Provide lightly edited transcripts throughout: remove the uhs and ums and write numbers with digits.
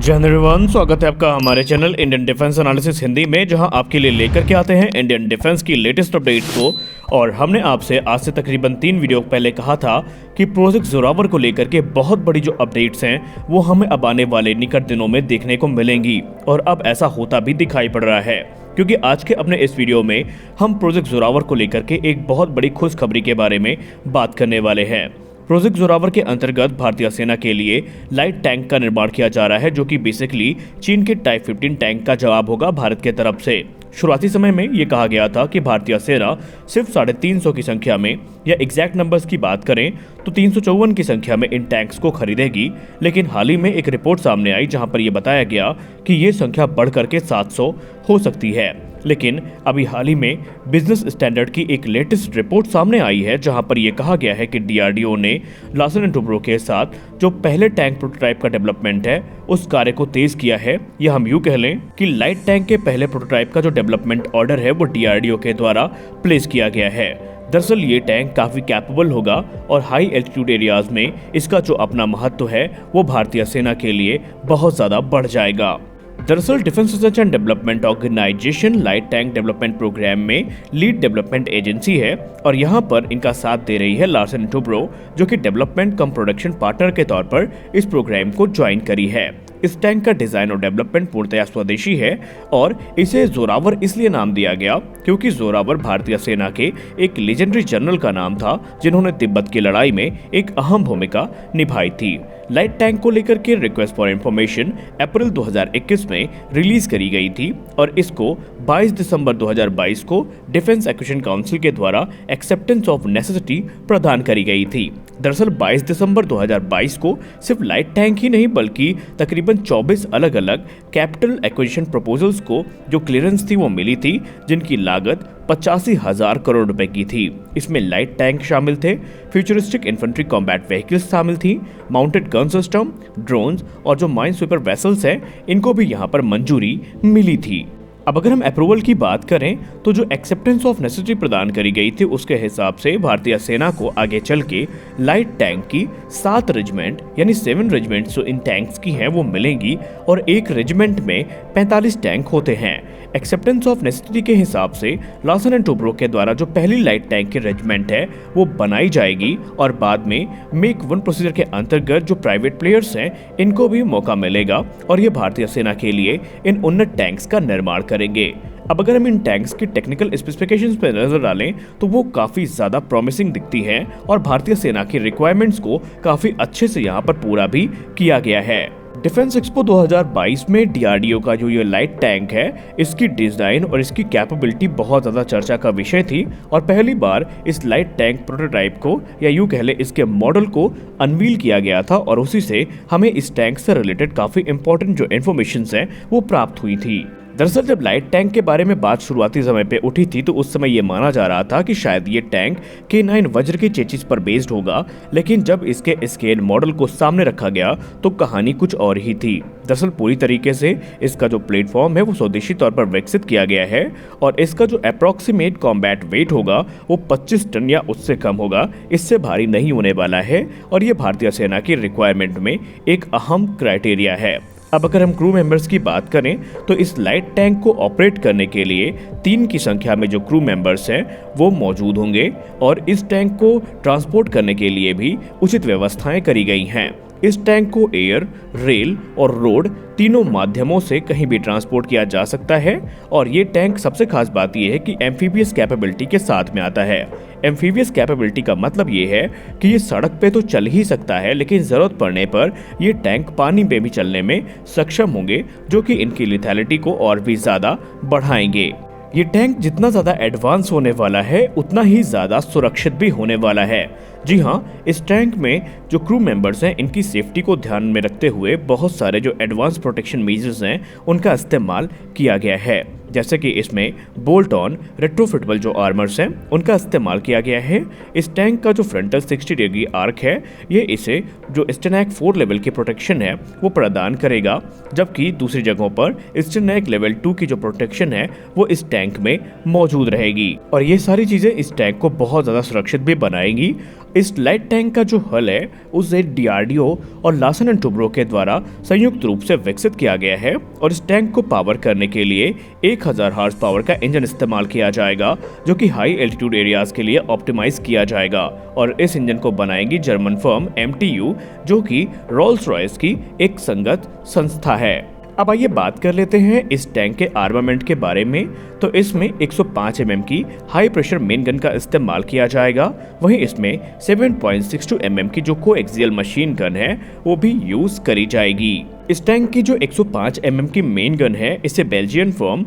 जय हिंद एवरीवन, स्वागत है आपका हमारे channel Indian defence analysis Hindi में, जहां आपके लिए लेकर के आते हैं इंडियन डिफेंस की लेटेस्ट अपडेट्स को। और हमने आपसे आज से तकरीबन 3 वीडियो पहले कहा था कि प्रोजेक्ट जोरावर को लेकर के बहुत बड़ी जो अपडेट्स हैं वो हमें अब आने वाले निकट दिनों में देखने को मिलेंगी। और अब ऐसा होता भी दिखाई पड़ रहा है, क्योंकि आज के अपने इस वीडियो में हम प्रोजेक्ट जोरावर को लेकर के एक बहुत बड़ी खुशखबरी के बारे में बात करने वाले हैं। प्रोजेक्ट जोरावर के अंतर्गत भारतीय सेना के लिए लाइट टैंक का निर्माण किया जा रहा है, जो कि बेसिकली चीन के टाइप 15 टैंक का जवाब होगा भारत के तरफ से। शुरुआती समय में ये कहा गया था कि भारतीय सेना सिर्फ 350 की संख्या में, या एग्जैक्ट नंबर्स की बात करें तो 354 की संख्या में इन टैंक्स को खरीदेगी। लेकिन हाल ही में एक रिपोर्ट सामने आई जहां पर यह बताया गया कि ये संख्या बढ़ करके 700 हो सकती है। लेकिन अभी हाल ही में बिजनेस स्टैंडर्ड की एक लेटेस्ट रिपोर्ट सामने आई है, जहां पर यह कहा गया है कि डीआरडीओ ने लार्सन एंड टुब्रो के साथ जो पहले टैंक प्रोटोटाइप का डेवलपमेंट है उस कार्य को तेज किया है। या हम यूं कह लें कि लाइट टैंक के पहले प्रोटोटाइप का जो डेवलपमेंट ऑर्डर है वो डीआरडीओ के द्वारा प्लेस किया गया है। दरअसल ये टैंक काफी कैपेबल होगा और हाई एल्टीट्यूड एरियाज में इसका जो अपना महत्व है वो भारतीय सेना के लिए बहुत ज्यादा बढ़ जाएगा। दरअसल defence research and development organisation light tank development programme में लीड डेवलपमेंट एजेंसी है, और यहाँ पर इनका साथ दे रही है लार्सन एंड टुब्रो, जो कि डेवलपमेंट कम प्रोडक्शन पार्टनर के तौर पर इस प्रोग्राम को ज्वाइन करी है। इस टैंक का डिजाइन और डेवलपमेंट पूर्णतया स्वदेशी है, और इसे जोरावर इसलिए नाम दिया गया क्योंकि जोरावर भारतीय सेना के एक लेजेंडरी जनरल का नाम था, जिन्होंने तिब्बत की लड़ाई में एक अहम भूमिका निभाई थी। लाइट टैंक को लेकर के रिक्वेस्ट फॉर इंफॉर्मेशन अप्रैल 2021 में रिलीज करी गई थी, और इसको 22 दिसंबर 2022 को डिफेंस एक्विजिशन काउंसिल के द्वारा एक्सेप्टेंस ऑफ नेसेसिटी प्रदान करी गई थी। दरअसल 22 दिसंबर 2022 को सिर्फ लाइट टैंक ही नहीं बल्कि तकरीबन 24 अलग अलग कैपिटल एक्विजिशन प्रपोजल्स को जो क्लियरेंस थी वो मिली थी, जिनकी लागत 85,000 करोड़ रुपए की थी। इसमें लाइट टैंक शामिल थे, फ्यूचरिस्टिक इन्फेंट्री कॉम्बैट व्हीकल्स शामिल थी, माउंटेड गन सिस्टम, ड्रोन्स और जो माइन स्वीपर वेसल्स हैं इनको भी यहाँ पर मंजूरी मिली थी। अब अगर हम अप्रूवल की बात करें तो जो एक्सेप्टेंस ऑफ नेसेसिटी प्रदान करी गई थी उसके हिसाब से भारतीय सेना को आगे चल के लाइट टैंक की 7 रेजिमेंट यानी 7 रेजिमेंट जो इन टैंक्स की हैं वो मिलेंगी, और एक रेजिमेंट में 45 टैंक होते हैं। एक्सेप्टेंस ऑफ नेसेसिटी के हिसाब से लार्सन एंड टुब्रो के द्वारा जो पहली लाइट टैंक की रेजिमेंट है वो बनाई जाएगी, और बाद में मेक वन प्रोसीजर के अंतर्गत जो प्राइवेट प्लेयर्स हैं इनको भी मौका मिलेगा, और ये भारतीय सेना के लिए इन उन्नत टैंक्स का निर्माण करेंगे। अब अगर हम इन टैंक्स की टेक्निकल स्पेसिफिकेशंस पर नजर डालें तो वो काफी ज्यादा प्रॉमिसिंग दिखती हैं, और भारतीय सेना की रिक्वायरमेंट्स को काफी अच्छे से यहाँ पर पूरा भी किया गया है। डिफेंस एक्सपो 2022 में डीआरडीओ का जो ये लाइट टैंक है इसकी डिजाइन और इसकी कैपेबिलिटी बहुत ज्यादा चर्चा का विषय थी, और पहली बार इस लाइट टैंक प्रोटोटाइप को या यूं कह ले इसके मॉडल को अनवील किया गया था, और उसी से हमें इस टैंक से रिलेटेड काफी इंपॉर्टेंट जो इन्फॉर्मेशन है वो प्राप्त हुई थी। दरअसल जब लाइट टैंक के बारे में बात शुरुआती समय पे उठी थी तो उस समय ये माना जा रहा था कि शायद ये टैंक K9 वज्र के चेचिस पर बेस्ड होगा, लेकिन जब इसके स्केल मॉडल को सामने रखा गया तो कहानी कुछ और ही थी। दरअसल पूरी तरीके से इसका जो प्लेटफॉर्म है वो स्वदेशी तौर पर विकसित किया गया है, और इसका जो अप्रॉक्सीमेट कॉम्बैट वेट होगा वो 25 टन या उससे कम होगा, इससे भारी नहीं होने वाला है, और ये भारतीय सेना की रिक्वायरमेंट में एक अहम क्राइटेरिया है। अब अगर हम क्रू मेंबर्स की बात करें तो इस लाइट टैंक को ऑपरेट करने के लिए 3 की संख्या में जो क्रू मेंबर्स हैं वो मौजूद होंगे, और इस टैंक को ट्रांसपोर्ट करने के लिए भी उचित व्यवस्थाएं करी गई हैं। इस टैंक को एयर, रेल और रोड तीनों माध्यमों से कहीं भी ट्रांसपोर्ट किया जा सकता है, और ये टैंक सबसे खास बात यह है कि एम्फीबियस कैपेबिलिटी के साथ में आता है। एम्फीबियस कैपेबिलिटी का मतलब ये है कि ये सड़क पे तो चल ही सकता है, लेकिन जरूरत पड़ने पर ये टैंक पानी में भी चलने में सक्षम होंगे, जो कि इनकी लिथैलिटी को और भी ज्यादा बढ़ाएंगे। ये टैंक जितना ज्यादा एडवांस होने वाला है उतना ही ज्यादा सुरक्षित भी होने वाला है। जी हाँ, इस टैंक में जो क्रू मेंबर्स हैं इनकी सेफ्टी को ध्यान में रखते हुए बहुत सारे जो एडवांस प्रोटेक्शन मेजर्स हैं उनका इस्तेमाल किया गया है, जैसे कि इसमें बोल्ट ऑन रेट्रोफिटेबल जो आर्मर्स हैं उनका इस्तेमाल किया गया है। इस टैंक का जो फ्रंटल 60 डिग्री आर्क है ये इसे जो स्टेनैक 4 लेवल की प्रोटेक्शन है वो प्रदान करेगा, जबकि दूसरी जगहों पर स्टेनैक लेवल 2 की जो प्रोटेक्शन है वो इस टैंक में मौजूद रहेगी, और ये सारी चीजें इस टैंक को बहुत ज्यादा सुरक्षित भी बनाएंगी। इस लाइट टैंक का जो हल है उसे डीआरडीओ और लार्सन एंड टुब्रो के द्वारा संयुक्त रूप से विकसित किया गया है और इस टैंक को पावर करने के लिए 1000 हॉर्स पावर का इंजन इस्तेमाल किया जाएगा जो कि हाई एल्टीट्यूड एरियाज के लिए ऑप्टिमाइज किया जाएगा और इस इंजन को बनाएगी जर्मन फर्म MTU जो कि रोल्स रॉयस की एक संगत संस्था है। अब आइए बात कर लेते हैं इस टैंक के आर्मामेंट के बारे में। तो इसमें 105 mm की हाई प्रेशर मेन गन का इस्तेमाल किया जाएगा। वहीं इसमें 7.62 mm की जो कोएक्सियल मशीन गन है वो भी यूज करी जाएगी। इस टैंक की जो 105 mm की मेन गन है इसे बेल्जियन फर्म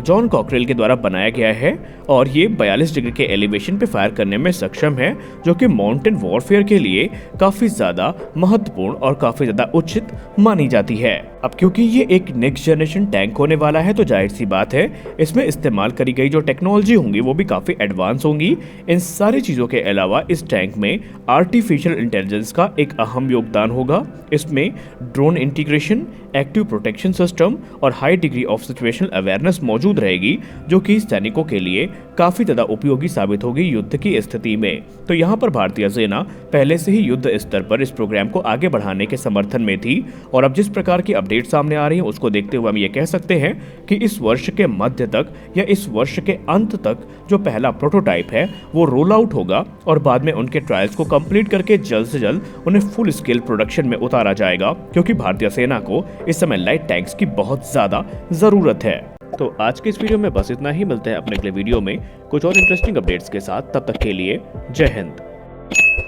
जॉन कॉकरेल के द्वारा बनाया गया है और ये 42 डिग्री के एलिवेशन पे फायर करने में सक्षम है जो कि माउंटेन वॉरफेयर के लिए काफी ज्यादा महत्वपूर्ण और काफी ज्यादा उचित मानी जाती है। अब क्योंकि ये एक नेक्स्ट जनरेशन टैंक होने वाला है तो जाहिर सी बात है इसमें इस्तेमाल करी गई जो टेक्नोलॉजी होंगी वो भी काफी एडवांस होंगी। इन सारी चीजों के अलावा इस टैंक में आर्टिफिशियल इंटेलिजेंस का एक अहम योगदान होगा। इसमें drone integration, active protection system और high degree of situational awareness मौजूद रहेगी जो कि सैनिकों के लिए काफी ज्यादा उपयोगी साबित होगी युद्ध की स्थिति में। तो यहाँ पर भारतीय सेना पहले से ही युद्ध स्तर पर इस प्रोग्राम को आगे बढ़ाने के समर्थन में थी और अब जिस प्रकार की अपडेट सामने आ रही है उसको देखते हुए हम ये कह सकते हैं कि इस वर्ष के मध्य तक या इस वर्ष के अंत तक जो पहला प्रोटोटाइप है वो रोल आउट होगा और बाद में उनके ट्रायल्स को कंप्लीट करके जल्द से जल्द उन्हें फुल स्केल प्रोडक्शन में उतारा जाएगा क्योंकि भारतीय सेना को इस समय लाइट टैंक्स की बहुत ज्यादा जरूरत है। तो आज के इस वीडियो में बस इतना ही। मिलते हैं अपने अगले वीडियो में कुछ और इंटरेस्टिंग अपडेट्स के साथ। तब तक के लिए जय हिंद।